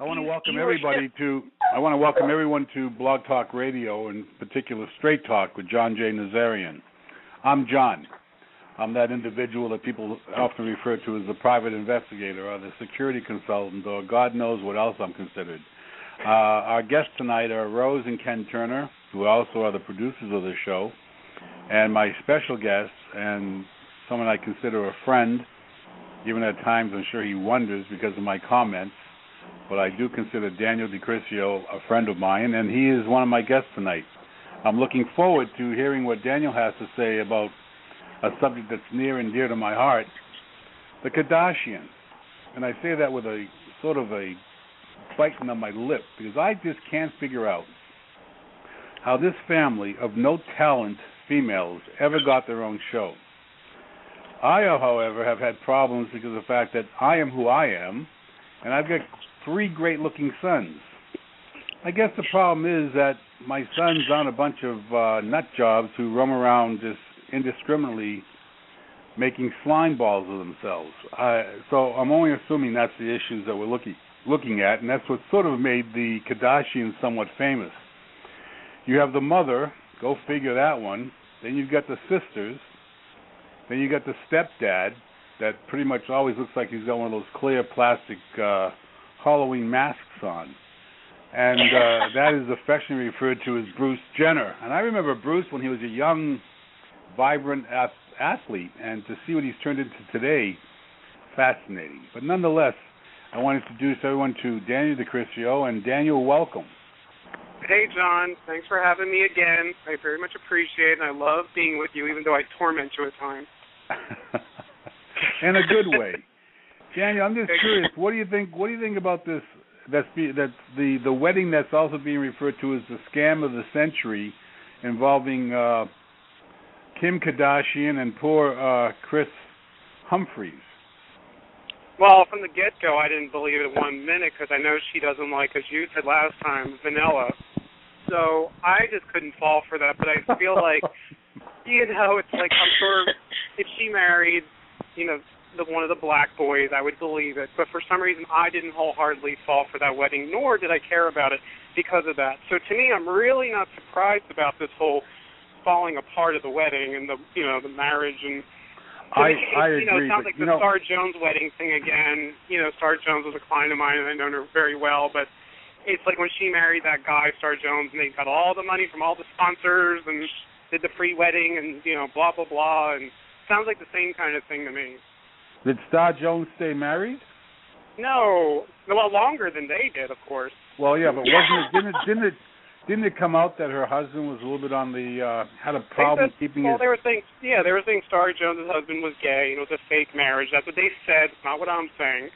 I want to welcome everyone to Blog Talk Radio, in particular Straight Talk with John J. Nazarian. I'm John. I'm that individual that people often refer to as the private investigator or the security consultant or God knows what else I'm considered. Our guests tonight are Rose and Ken Turner, who also are the producers of the show, and my special guest, and someone I consider a friend, even at times I'm sure he wonders because of my comments, but I do consider Daniel DiCriscio a friend of mine, and he is one of my guests tonight. I'm looking forward to hearing what Daniel has to say about a subject that's near and dear to my heart, the Kardashians. And I say that with a sort of a biting on my lip, because I just can't figure out how this family of no talent females ever got their own show. I, however, have had problems because of the fact that I am who I am, and I've got 3 great-looking sons. I guess the problem is that my sons aren't a bunch of nut jobs who roam around just indiscriminately making slime balls of themselves. So I'm only assuming that's the issues that we're looking at, and that's what sort of made the Kardashians somewhat famous. You have the mother, go figure that one. Then you've got the sisters. Then you got the stepdad that pretty much always looks like he's got one of those clear plastic Halloween masks on. And that is affectionately referred to as Bruce Jenner. And I remember Bruce when he was a young, vibrant athlete, and to see what he's turned into today, fascinating. But nonetheless, I want to introduce everyone to Daniel DiCriscio, and Daniel, welcome. Hey, John. Thanks for having me again. I very much appreciate it, and I love being with you, even though I torment you at times. In a good way. Daniel, I'm just curious. What do you think about this? That's the wedding that's also being referred to as the scam of the century, involving Kim Kardashian and poor Chris Humphries. Well, from the get-go, I didn't believe it 1 minute because I know she doesn't like, as you said last time, vanilla. So I just couldn't fall for that. But I feel like, it's like I'm sure if she married, one of the black boys, I would believe it. But for some reason, I didn't wholeheartedly fall for that wedding, nor did I care about it because of that. So to me, I'm really not surprised about this whole falling apart of the wedding and the marriage and. I agree. It sounds like the Star Jones wedding thing again. Star Jones was a client of mine, and I know her very well. But it's like when she married that guy, Star Jones, and they got all the money from all the sponsors and did the free wedding and, blah, blah, blah. And it sounds like the same kind of thing to me. Did Star Jones stay married? No. Well, longer than they did, of course. Well, yeah, but didn't it come out that her husband was a little bit on the had a problem keeping his? They were saying Star Jones' husband was gay. It was a fake marriage. That's what they said. It's not what I'm saying.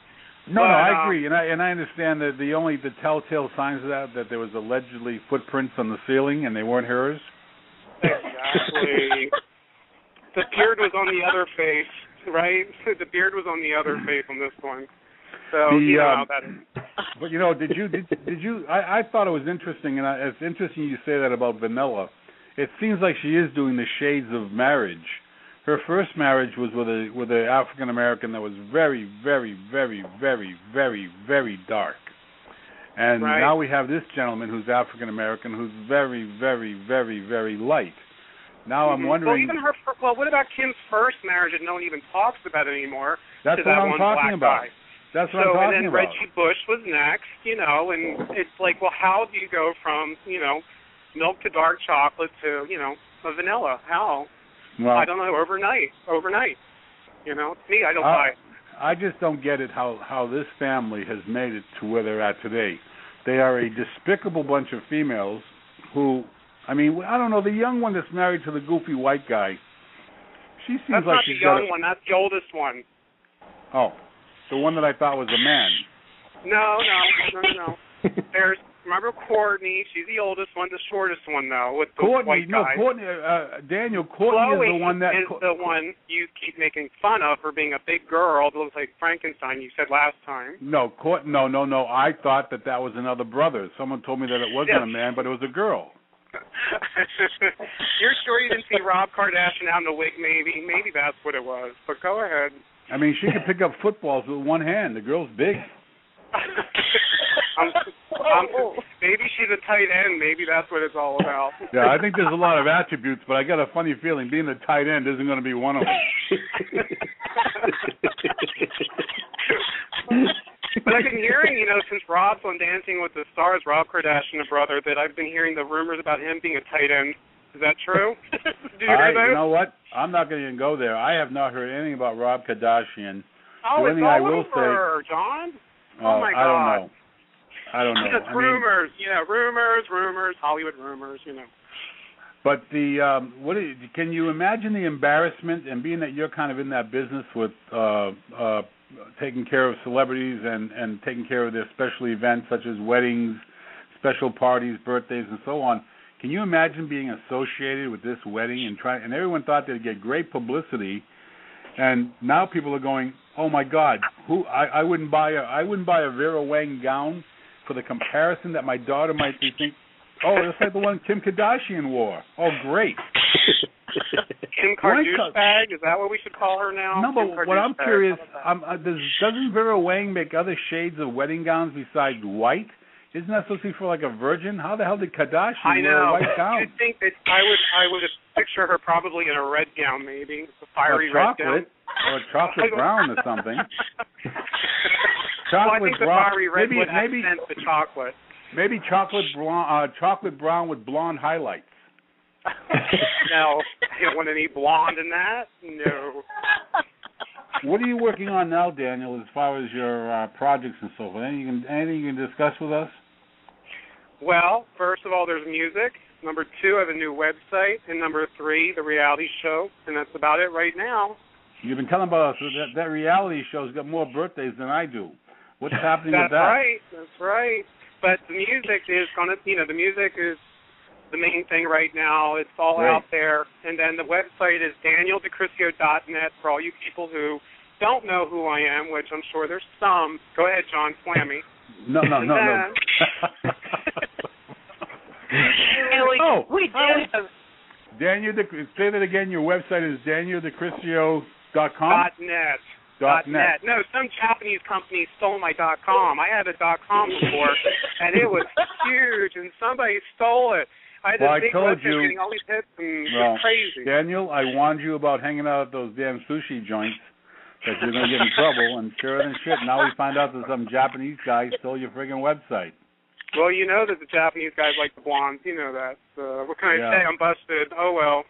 No, I agree, and I understand that the telltale signs of that there was allegedly footprints on the ceiling and they weren't hers. Exactly. The beard was on the other face, right? The beard was on the other face on this one. So you know how that is. But did you? I thought it was interesting, and it's interesting you say that about vanilla. It seems like she is doing the shades of marriage. Her first marriage was with an African American that was very, very, very, very, very, very dark, and now we have this gentleman who's African American who's very, very, very, very light. Now I'm wondering. What about Kim's first marriage that no one even talks about anymor? That's what I'm talking about. That's what I'm talking and then about. Reggie Bush was next, and it's like, well, how do you go from, milk to dark chocolate to, a vanilla? How? Well, I don't know, overnight. To me, I don't buy it. I just don't get it how this family has made it to where they're at today. They are a despicable bunch of females who, I don't know, the young one that's married to the goofy white guy, she seems like she's got... That's not the young one, that's the oldest one. Oh. The one that I thought was a man. No. Remember Courtney? She's the oldest one, the shortest one, though, with the white guy. Daniel, Courtney Chloe is the one that... is the one you keep making fun of for being a big girl that looks like Frankenstein, you said last time. No. I thought that was another brother. Someone told me that it wasn't a man, but it was a girl. You're sure you didn't see Rob Kardashian out in the wig, maybe? Maybe that's what it was, but go ahead. She could pick up footballs with one hand. The girl's big. Maybe she's a tight end. Maybe that's what it's all about. Yeah, I think there's a lot of attributes, but I got a funny feeling being a tight end isn't going to be one of them. But I've been hearing, since Rob's on Dancing with the Stars, Rob Kardashian, a brother, that I've been hearing the rumors about him being a tight end. Is that true? Did you hear that? You know what? I'm not going to even go there. I have not heard anything about Rob Kardashian. Oh, the it's all over, John. Oh, my God. I don't know. Just rumors, rumors, Hollywood rumors, But can you imagine the embarrassment, and being that you're kind of in that business with taking care of celebrities and taking care of their special events such as weddings, special parties, birthdays, and so on. Can you imagine being associated with this wedding and everyone thought they'd get great publicity, and now people are going, oh my God, I wouldn't buy a Vera Wang gown for the comparison that my daughter might be thinking. Oh, it's like the one Kim Kardashian wore. Oh, great. Kim Kardashian, is that what we should call her now? No, but what I'm curious, doesn't Vera Wang make other shades of wedding gowns besides white? Isn't that supposed to be for like a virgin? How the hell did Kardashian wear a white gown? I think that I would picture her probably in a red gown, maybe a fiery red gown, or a chocolate brown or something. Chocolate brown. Fiery red would accent the chocolate. Maybe chocolate brown with blonde highlights. No, I don't want any blonde in that. No. What are you working on now, Daniel, as far as your projects and so forth? Anything you can discuss with us? Well, first of all, there's music. Number 2, I have a new website. And number 3, the reality show. And that's about it right now. You've been telling about us that reality show's got more birthdays than I do. What's happening with that? That's right. But the music is the music is the main thing right now. It's all out there. And then the website is DanielDiCriscio.net for all you people who don't know who I am, which I'm sure there's some. Go ahead, John, slam me. No. We do. Daniel, say that again. Your website is DanielDiCriscio.com? .net. .net. No, some Japanese company stole my .com. I had a .com before, and it was huge, and somebody stole it. I had this big website getting all these hits, and it was crazy. Daniel, I warned you about hanging out at those damn sushi joints, that you're going to get in trouble, and sure than shit, now we find out that some Japanese guy stole your friggin' website. Well, you know that the Japanese guys like the blondes. You know that. What can I say? I'm busted. Oh, well.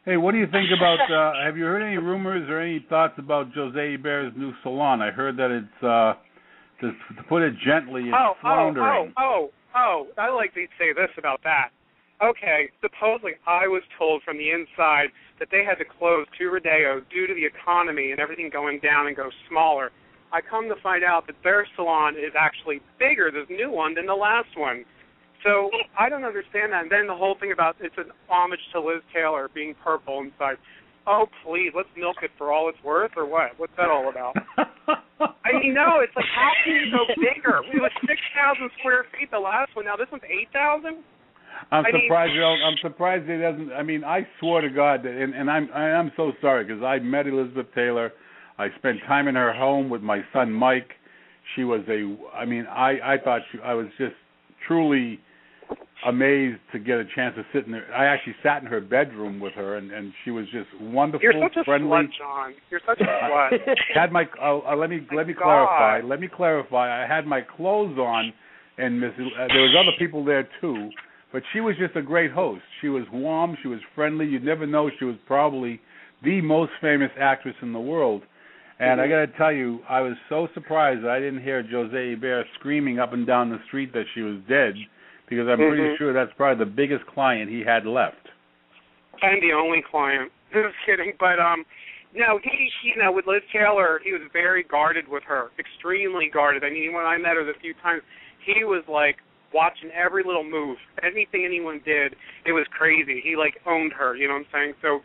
Hey, what do you think about, have you heard any rumors or any thoughts about Jose Iber's new salon? I heard that it's, to put it gently, it's floundering. I like to say this about that. Okay, supposedly I was told from the inside that they had to close two Rodeo due to the economy and everything going down and go smaller. I come to find out that their salon is actually bigger, this new one, than the last one. So I don't understand that. And then the whole thing about it's an homage to Liz Taylor being purple inside. Oh, please, let's milk it for all it's worth, or what? What's that all about? I mean, no, it's like, how can you go bigger? It was 6,000 square feet, the last one. Now this one's 8,000? I'm surprised it doesn't. I mean, I swore to God that, and I'm so sorry because I met Elizabeth Taylor. I spent time in her home with my son Mike. She was I thought I was just truly amazed to get a chance to sit in there. I actually sat in her bedroom with her, and she was just wonderful, You're such a friendly. Slut, John. You're such a slut. Had my let me clarify. Let me clarify. I had my clothes on, and there was other people there too. But she was just a great host. She was warm. She was friendly. You'd never know she was probably the most famous actress in the world. And I got to tell you, I was so surprised that I didn't hear Jose Iber screaming up and down the street that she was dead, because I'm pretty sure that's probably the biggest client he had left. And the only client. Just kidding. But, no, he, with Liz Taylor, he was very guarded with her, extremely guarded. I mean, when I met her the few times, he was like, watching every little move. Anything anyone did, it was crazy. He owned her, you know what I'm saying? So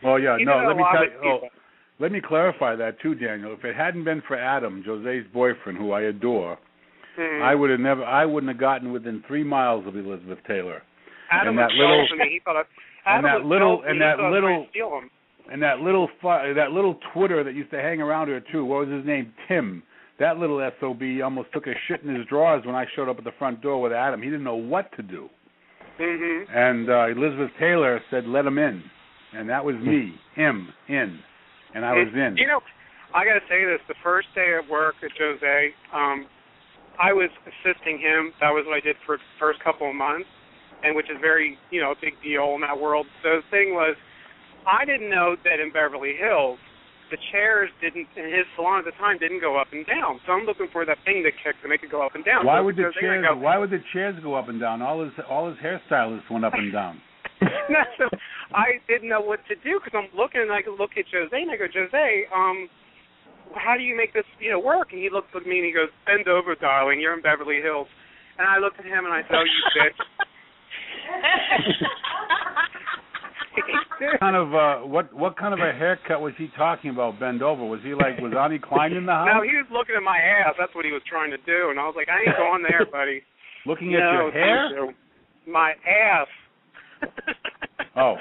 let me clarify that too, Daniel. If it hadn't been for Adam, Jose's boyfriend, who I adore, I wouldn't have gotten within 3 miles of Elizabeth Taylor. Adam was jealous of me. He thought that little Twitter that used to hang around her too. What was his name? Tim. that little SOB almost took a shit in his drawers when I showed up at the front door with Adam. He didn't know what to do. Mm-hmm. And Elizabeth Taylor said, let him in. And that was me, him, in. And I was in. You know, I got to say this. The first day of work at Jose, I was assisting him. That was what I did for the first couple of months, and which is very, a big deal in that world. So the thing was, I didn't know that in Beverly Hills, the chairs in his salon at the time didn't go up and down. So I'm looking for that thing to kick to make it go up and down. Why would the chairs go up and down? All his hairstylists went up and down. No, so I didn't know what to do because I'm looking and I look at Jose and I go, Jose, how do you make this work? And he looks at me and he goes, bend over, darling. You're in Beverly Hills. And I looked at him and I said, oh, you bitch. What kind of a haircut was he talking about? Bend over? Was Ani Klein in the house? No, he was looking at my ass. That's what he was trying to do, and I was like, I ain't going there, buddy. Looking at your hair? My ass. Oh,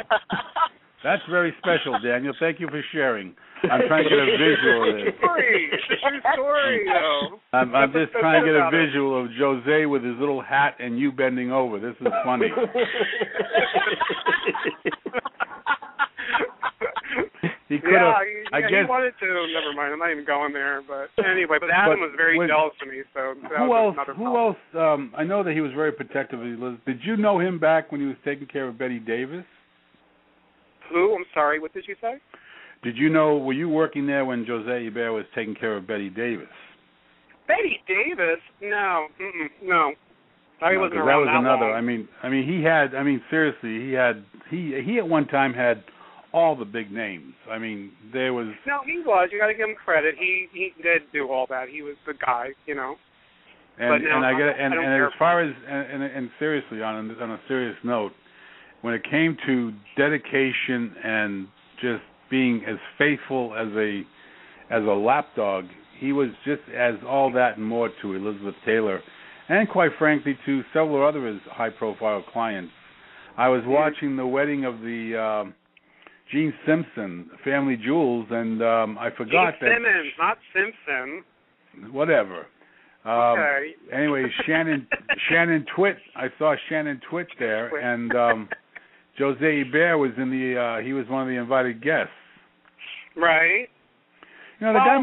that's very special, Daniel. Thank you for sharing. I'm trying to get a visual of this. It's a true story, though. I'm just trying to get a visual of Jose with his little hat and you bending over. This is funny. He could have. I guess he wanted to. Never mind. I'm not even going there. But anyway, Adam was very jealous of me. So who else? I know that he was very protective of Elizabeth. Did you know him back when he was taking care of Betty Davis? Who? I'm sorry. What did you say? Were you working there when Jose Hebert was taking care of Betty Davis? Betty Davis? No. No. I wasn't that around was that another. long. Seriously, he at one time had all the big names. There was. No, he was. You got to give him credit. He did do all that. He was the guy, And but now, and as far as and seriously on a serious note, when it came to dedication and just being as faithful as a lapdog, he was just as all that and more to Elizabeth Taylor, and quite frankly to several other of his high-profile clients. I was watching the wedding of the Gene Simpson family jewels, and I forgot Gene Simmons, not Simpson. Whatever. Okay. Anyway, Shannon Twitt. I saw Shannon Twitt there, and Jose Hebert was he was one of the invited guests. Right. The guy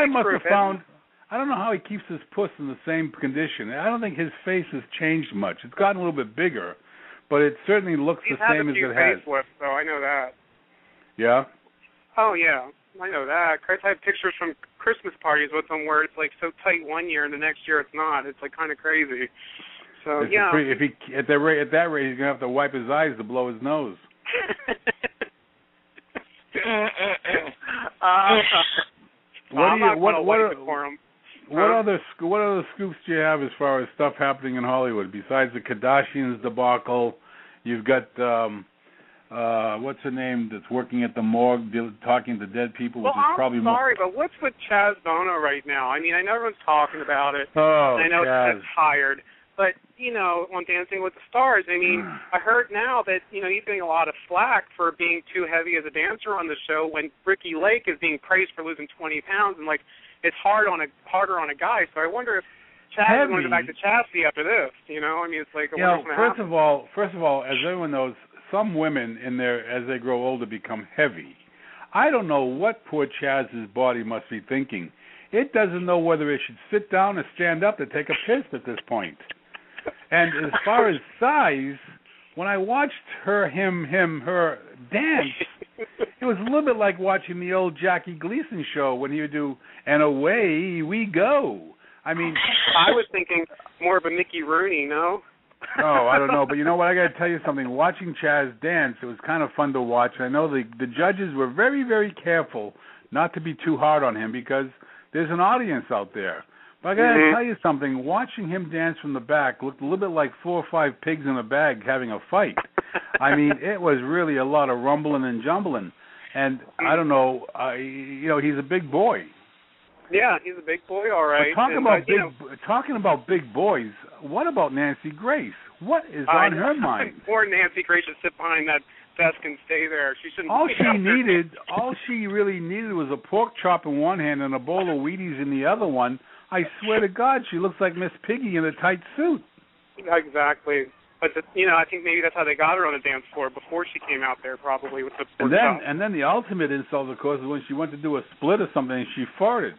must have found. I don't know how he keeps his puss in the same condition. I don't think his face has changed much. It's gotten a little bit bigger, but it certainly looks the same as it has. He's had a few facelifts, though. I know that. Yeah. Oh yeah, I know that. Chris, I have pictures from Christmas parties with him where it's like so tight one year and the next year it's not. It's like kind of crazy. So yeah. If he at that rate, he's gonna have to wipe his eyes to blow his nose. What other scoops do you have as far as stuff happening in Hollywood besides the Kardashians debacle? You've got what's her name that's working at the morgue talking to dead people, which is probably I'm sorry, but what's with Chaz Bono right now? I know everyone's talking about it. Oh, I know Chaz. it's tired. But, on Dancing with the Stars, I heard now that, he's getting a lot of flack for being too heavy as a dancer on the show when Ricky Lake is being praised for losing 20 pounds and, it's harder on a guy. So I wonder if Chaz is going to go back to chastity after this, It's like, first of all, as everyone knows, some women as they grow older become heavy. I don't know what poor Chaz's body must be thinking. It doesn't know whether it should sit down or stand up to take a piss at this point. And as far as size, when I watched her dance, it was a little bit like watching the old Jackie Gleason show when he would do "And Away We Go." I was thinking more of a Mickey Rooney, no? Oh, I don't know, but you know what? I got to tell you something. Watching Chaz dance, it was kind of fun to watch. I know the judges were very, very careful not to be too hard on him because there's an audience out there. But I got to tell you something. Watching him dance from the back looked a little bit like 4 or 5 pigs in a bag having a fight. It was really a lot of rumbling and jumbling. And I don't know, he's a big boy. Yeah, he's a big boy, all right. But talking about big boys, what about Nancy Grace? What is on her mind? Poor Nancy Grace should sit behind desk and stay there. She shouldn't. All she really needed was a pork chop in one hand and a bowl of Wheaties in the other one. I swear to God, she looks like Miss Piggy in a tight suit. Exactly. But, I think maybe that's how they got her on the dance floor before she came out there, probably, with the pork chop. And then the ultimate insult, of course, is when she went to do a split or something and she farted.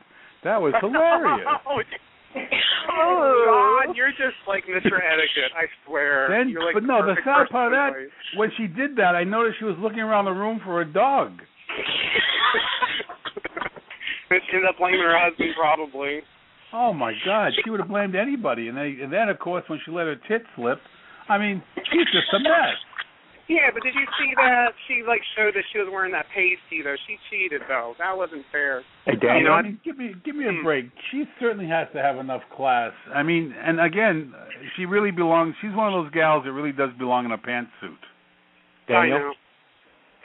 That was hilarious. Oh, God, you're just like Mr. Etiquette, I swear. But no, the sad part of that, when she did that, I noticed she was looking around the room for a dog. And she ended up blaming her husband, probably. Oh, my God, she would have blamed anybody. And then, of course, when she let her tit slip, I mean, she's just a mess. Yeah, but did you see that? She, showed that she was wearing that pasty, though. She cheated, though. That wasn't fair. Hey, Daniel? Give me a break. She certainly has to have enough class. I mean, and again, she really belongs. She's one of those gals that really does belong in a pantsuit. Daniel? I know.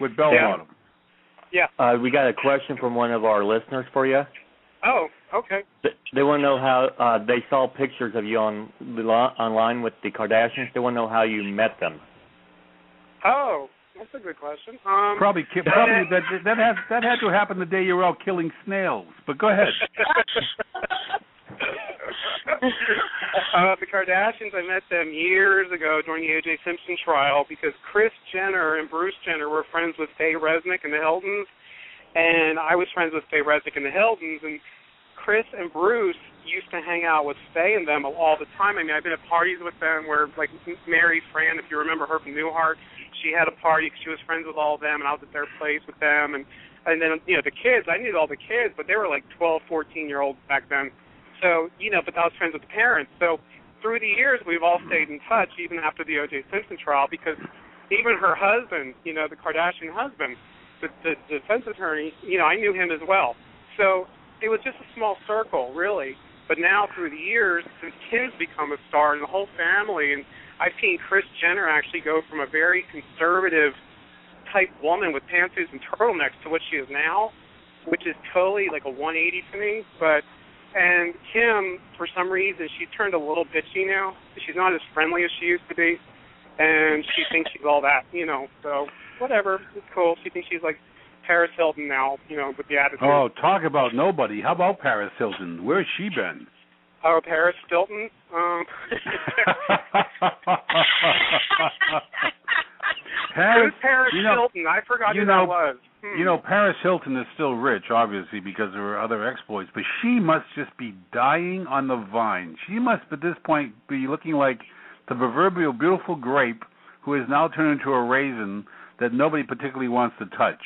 With bell bottom. Yeah. We got a question from one of our listeners for you. Oh, okay. They want to know how they saw pictures of you online with the Kardashians. They want to know how you met them. Oh, that's a good question. Probably that had to happen the day you were out killing snails. But go ahead. The Kardashians, I met them years ago during the O.J. Simpson trial because Kris Jenner and Bruce Jenner were friends with Faye Resnick and the Hiltons, and I was friends with Faye Resnick and the Hiltons, and Kris and Bruce used to hang out with Faye and them all the time. I mean, I've been at parties with them where, like, Mary Fran, if you remember her from Newhart, she had a party because she was friends with all of them, and I was at their place with them. And then, the kids, I knew all the kids, but they were like 12, 14-year-olds back then. So, but I was friends with the parents. So through the years, we've all stayed in touch, even after the O.J. Simpson trial, because even her husband, the Kardashian husband, the defense attorney, I knew him as well. So it was just a small circle, really. But now through the years, since Kim's become a star and the whole family, and I've seen Kris Jenner actually go from a very conservative type woman with pantsuits and turtlenecks to what she is now, which is totally like a 180 to me. And Kim, for some reason, she turned a little bitchy now. She's not as friendly as she used to be, and she thinks she's all that, So whatever, it's cool. She thinks she's like Paris Hilton now, with the attitude. Oh, talk about nobody. How about Paris Hilton? Where's she been? Oh, Paris Hilton? Who's Paris Hilton? I forgot who that was. Paris Hilton is still rich, obviously, because of her other exploits, but she must just be dying on the vine. She must, at this point, be looking like the proverbial beautiful grape who has now turned into a raisin that nobody particularly wants to touch.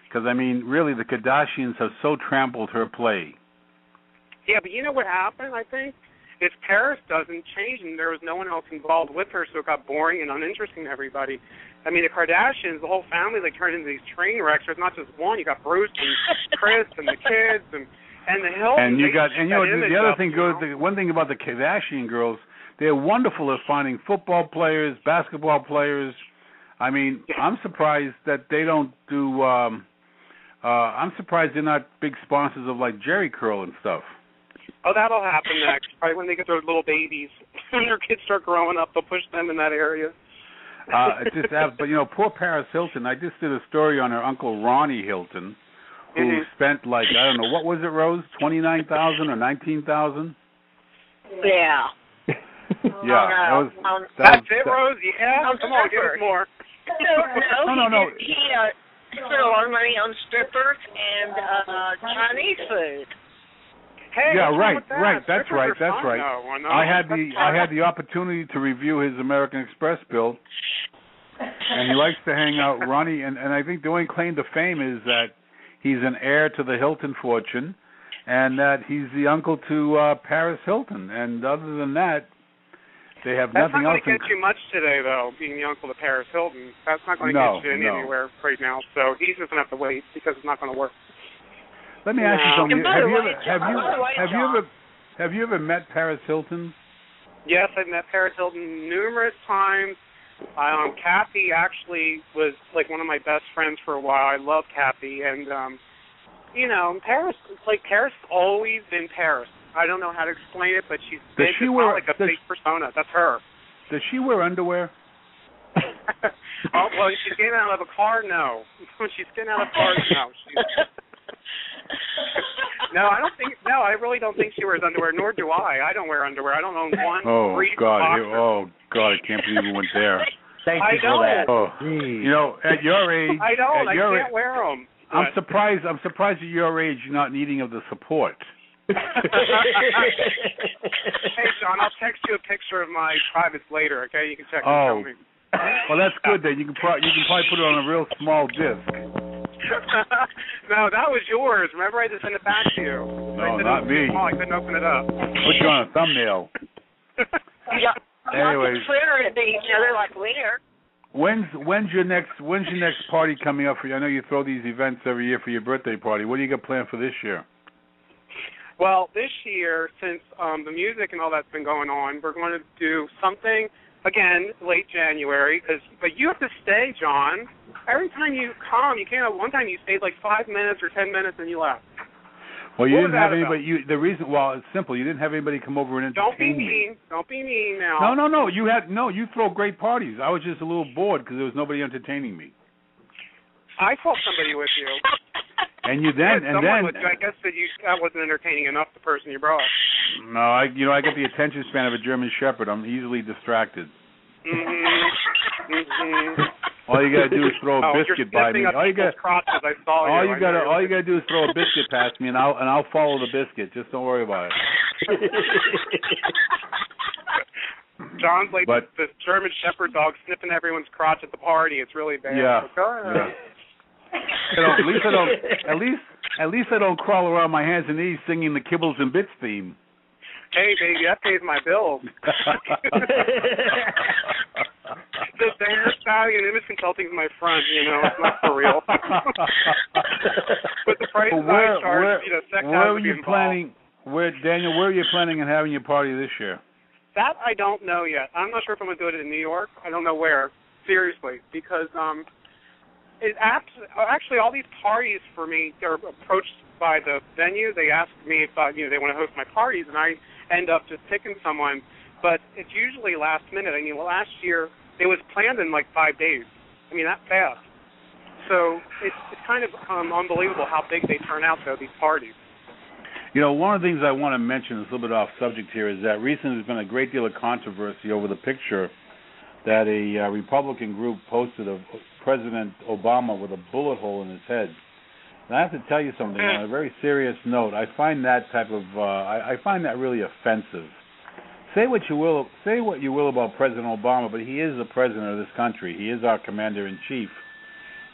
Because, I mean, really, the Kardashians have so trampled her play. Yeah, but you know what happened, I think? Is Paris doesn't change, and there was no one else involved with her, so it got boring and uninteresting to everybody. I mean, the Kardashians, the whole family, turned into these train wrecks. There's not just one. You got Bruce and Kris and the kids and the Hiltons. The other thing goes. The one thing about the Kardashian girls, they're wonderful at finding football players, basketball players. I mean, I'm surprised that they don't do. I'm surprised they're not big sponsors of Jerry Curl and stuff. Oh, that'll happen next. Probably when they get their little babies. When their kids start growing up, they'll push them in that area. But poor Paris Hilton. I just did a story on her uncle Ronnie Hilton, who spent I don't know, what was it, Rose? 29,000 or 19,000? Yeah. Yeah. That's it, Rose. Yeah. Come on, give us more. No. He spent a lot of money on strippers and Chinese food. Hey, yeah, right. That's right. No. I had the opportunity to review his American Express bill, and he likes to hang out. Ronnie, and I think the only claim to fame is that he's an heir to the Hilton fortune, and that he's the uncle to Paris Hilton. And other than that, they have nothing else. That's not going to get you much today, though, being the uncle to Paris Hilton. That's not going to get you anywhere right now. So he's just going to have to wait because it's not going to work. Let me ask you something. Have you ever met Paris Hilton? Yes, I've met Paris Hilton numerous times. Kathy actually was one of my best friends for a while. I love Kathy, and Paris. Paris has always been Paris. I don't know how to explain it, but she's big. It's not like a fake persona. That's her. Does she wear underwear? Oh, well, when she's getting out of a car, no. When she's getting out of cars, no. No, I really don't think she wears underwear, nor do I. I don't wear underwear. I don't own one. Oh, God. I can't believe we went there. Thank you for that. Oh, you know, at your age... I can't wear them. I'm surprised at your age you're not needing of the support. Hey, John, I'll text you a picture of my privates later, okay? You can check and tell me. Well, that's good then. You can probably put it on a real small disc. No, that was yours. Remember, I just sent it back to you. No, not me. I couldn't open it up. Put you on a thumbnail. Anyways, Twitter at each other like we are. When's your next party coming up for you? I know you throw these events every year for your birthday party. What do you got planned for this year? Well, this year, since the music and all that's been going on, we're going to do something, again, late January, but you have to stay, John. Every time you come, you can't. One time you stayed like 5 minutes or 10 minutes and you left. Well, you didn't have anybody. It's simple. You didn't have anybody come over and entertain me. Don't be mean now. No. You throw great parties. I was just a little bored because there was nobody entertaining me. I saw somebody with you. And you then, I guess that wasn't entertaining enough. The person you brought. No, I got the attention span of a German Shepherd. I'm easily distracted. All you gotta do is throw a biscuit by me. All you gotta do is throw a biscuit past me, and I'll follow the biscuit. Just don't worry about it. John's like the German Shepherd dog sniffing everyone's crotch at the party. It's really bad. Yeah. So go ahead. Yeah. At least I don't crawl around my hands and knees singing the Kibbles and Bits theme. Hey, baby, that pays my bills. The hairstyle and image consulting is my friend, it's not for real. But the prices I charge, where are you planning? Daniel, where are you planning on having your party this year? That I don't know yet. I'm not sure if I'm going to do it in New York. I don't know where, seriously, because actually all these parties for me, they're approached by the venue. They ask me if they want to host my parties, and I end up just picking someone. But it's usually last minute. I mean, last year it was planned in like 5 days. I mean, that fast. So it's kind of unbelievable how big they turn out, though, these parties. One of the things I want to mention, is a little bit off subject here, is that recently there's been a great deal of controversy over the picture that a Republican group posted of President Obama with a bullet hole in his head. And I have to tell you something on a very serious note. I find that I find that really offensive. Say what you will about President Obama, but he is the president of this country. He is our commander in chief.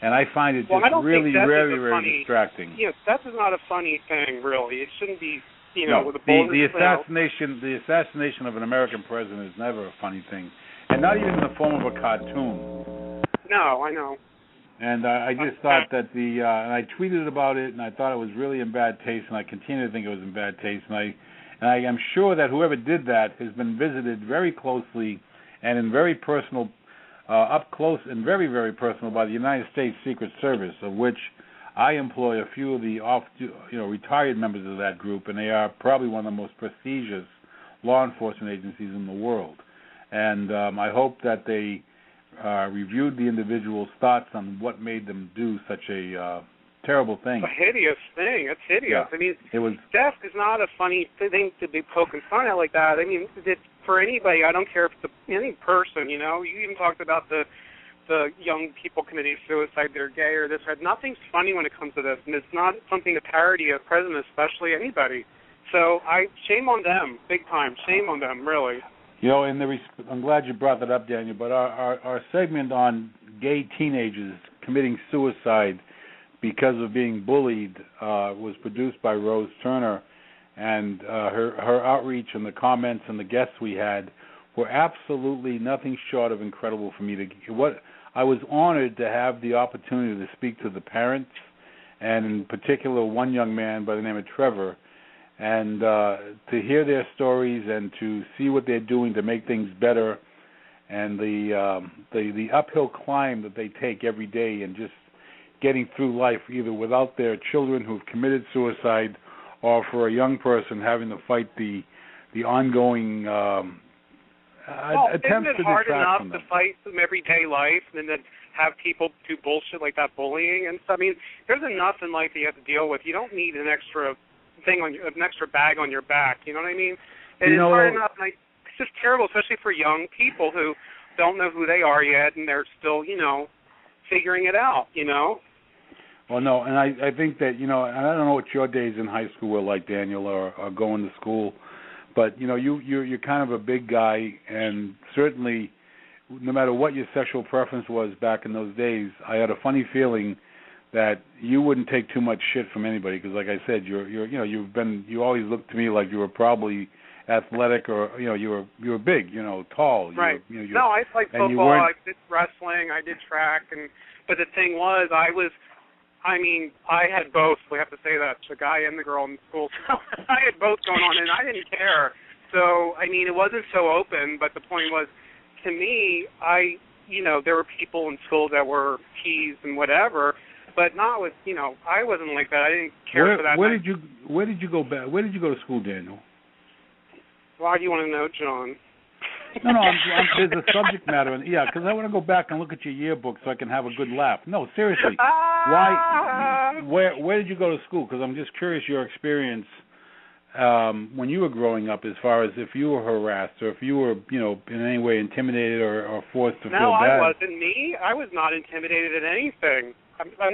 And I find it just really very, very distracting. That is not a funny thing, really. It shouldn't be, with a bullet. The assassination of an American president is never a funny thing, and not even in the form of a cartoon. No, I know. And I just thought that and I tweeted about it, and I thought it was really in bad taste, and I continue to think it was in bad taste. And I am sure that whoever did that has been visited very closely and in very personal, up close and very, very personal by the United States Secret Service, of which I employ a few of the retired members of that group, and they are probably one of the most prestigious law enforcement agencies in the world. And I hope that they reviewed the individual's thoughts on what made them do such a terrible thing. A hideous thing. It's hideous. Yeah. I mean, death is not a funny thing to be poking fun at like that. I mean, for anybody, I don't care if it's any person, You even talked about the young people committing suicide that are gay or this. Nothing's funny when it comes to this, and it's not something to parody a president, especially anybody. So shame on them, big time. Shame on them, really. I'm glad you brought that up, Daniel, but our segment on gay teenagers committing suicide because of being bullied was produced by Rose Turner, and her outreach and the comments and the guests we had were absolutely nothing short of incredible for me. I was honored to have the opportunity to speak to the parents, and in particular one young man by the name of Trevor, and to hear their stories and to see what they're doing to make things better, and the uphill climb that they take every day and just getting through life either without their children who've committed suicide or for a young person having to fight the ongoing attempts to distract isn't it hard enough from to fight some everyday life and then have people do bullshit like that, bullying and stuff. I mean, there's enough in life that you have to deal with. You don't need an extra an extra bag on your back. You know what I mean? It's hard enough. And it's just terrible, especially for young people who don't know who they are yet, and they're still, figuring it out. Well, no, and I think that, and I don't know what your days in high school were like, Daniel, or going to school, but, you're kind of a big guy, and certainly no matter what your sexual preference was back in those days, I had a funny feeling that you wouldn't take too much shit from anybody, because like I said, you always looked to me like you were probably athletic, or you were big, tall. Right. No, I played football, I did wrestling, I did track, but the thing was, I had both. We have to say that, the guy and the girl in school. So I had both going on, and I didn't care. So, it wasn't so open, but the point was, to me, there were people in school that were teased and whatever, but not with, I wasn't like that. I didn't care for that. Where did you go back? Where did you go to school, Daniel? Why do you want to know, John? No, there's a subject matter, because I want to go back and look at your yearbook so I can have a good laugh. No, seriously, why? Where did you go to school? Because I'm just curious your experience when you were growing up, as far as if you were harassed or if you were, in any way intimidated or forced to feel bad. No, I wasn't. I was not intimidated at anything.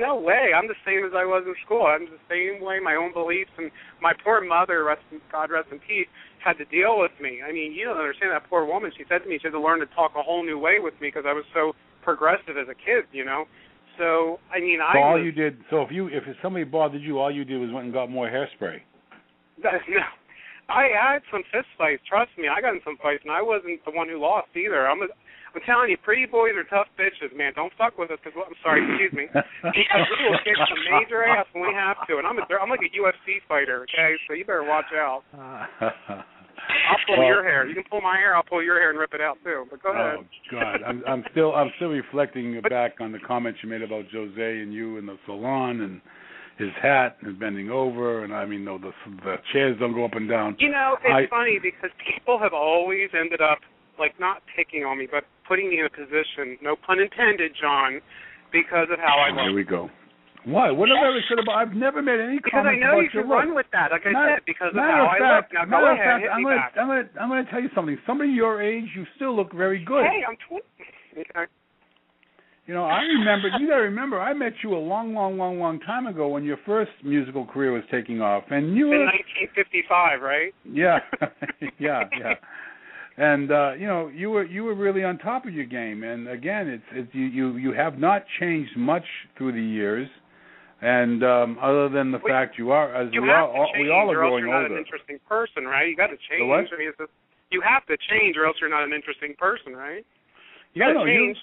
No way. I'm the same as I was in school. I'm the same way, my own beliefs. And my poor mother, God rest in peace, had to deal with me. You don't understand, that poor woman. She said to me she had to learn to talk a whole new way with me because I was so progressive as a kid, So, all you did, so if somebody bothered you, all you did was went and got more hairspray. No. I had some fist fights. Trust me, I got in some fights, and I wasn't the one who lost either. I'm telling you, pretty boys are tough bitches, man. Don't fuck with us. I'm sorry, excuse me. We will kick some major ass when we have to, and I'm like a UFC fighter, okay? So you better watch out. I'll pull your hair. You can pull my hair. I'll pull your hair and rip it out too. But go ahead. Oh God, I'm still reflecting back on the comments you made about Jose and you in the salon and his hat and bending over, and the chairs don't go up and down. It's funny because people have always ended up not picking on me, but putting me in a position, no pun intended, John, because of how I look. Here we go. Why? What have I ever said about? I've never made any comments about your look. Because I know you should run with that, like I said, because of how I look. Now go ahead, hit me back. I'm going to tell you something. Somebody your age, you still look very good. Hey, I'm 20. Okay. I remember. You got to remember. I met you a long time ago when your first musical career was taking off, and you were in 1955, right? Yeah, yeah. And you were really on top of your game. And again, you have not changed much through the years. And other than the fact we all are growing older. You're not an interesting person, right? You got to change. What? You have to change, or else you're not an interesting person, right? Change.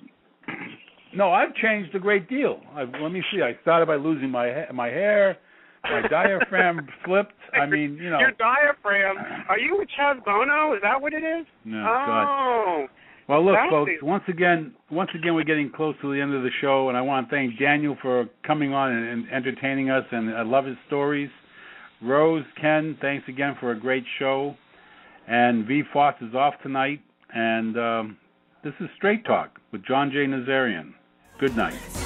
No, I've changed a great deal. Let me see. I started by losing my hair. My diaphragm flipped. Your diaphragm. Are you with Chaz Bono? Is that what it is? No. Oh. God. Well, look, folks. Once again, we're getting close to the end of the show, and I want to thank Daniel for coming on and entertaining us. And I love his stories. Rose, Ken, thanks again for a great show. And V. Foss is off tonight, and this is Straight Talk with John J. Nazarian. Good night.